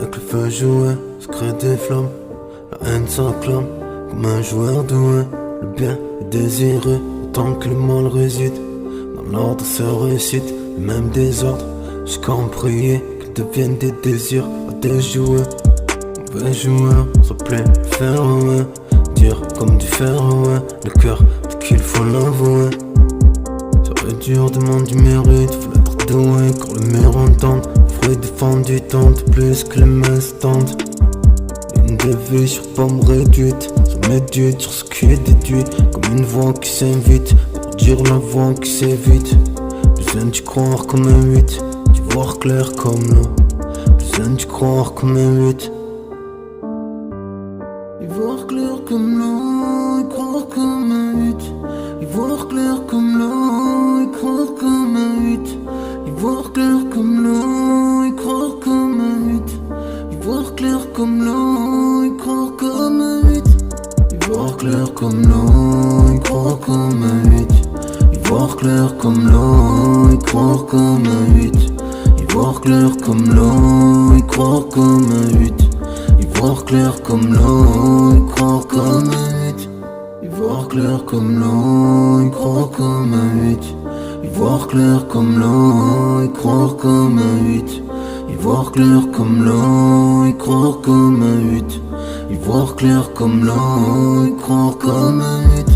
Avec le feu joué, se crée des flammes. La haine s'acclame comme un joueur doué. Le bien est désiré autant que le mal réside. Dans l'ordre se récite le même désordre, jusqu'à en prier qu'ils deviennent des désirs à déjouer. Mauvais joueur, ça plaît le faire ouais. Dire comme du fer ouais. Le cœur dit qu'il faut l'avouer. Ça va être dur, demande du mérite. Faut l'être doué quand le mur entende. Fruit défendu tente plus que les mains se tendent. Une dévie sur pomme réduite. Ça médite sur ce qui est déduit. Comme une voix qui s'invite pour dire la voix qui s'évite. Besoin d'y croire comme un 8, d'y voir clair comme l'eau. Besoin d'y croire comme un 8, y voir clair comme l'eau, y croire comme un 8. Y voir clair comme l'eau, y croire comme un 8. Y voir clair comme l'eau, y croire comme un 8. Y voir clair comme l'eau, y croire comme un 8. Y voir clair comme l'eau, y croire comme un 8. Y voir clair comme l'eau, y croire comme un 8. Y voir clair comme l'eau, y croire comme un 8. Y voir clair comme l'eau, y croire comme un 8. Y voir clair comme l'eau, y croire comme un 8. Y voir clair comme l'eau, y croire comme un 8. Y voir clair comme l'eau, y croire comme un 8. Y voir clair comme l'eau, y croire comme un 8.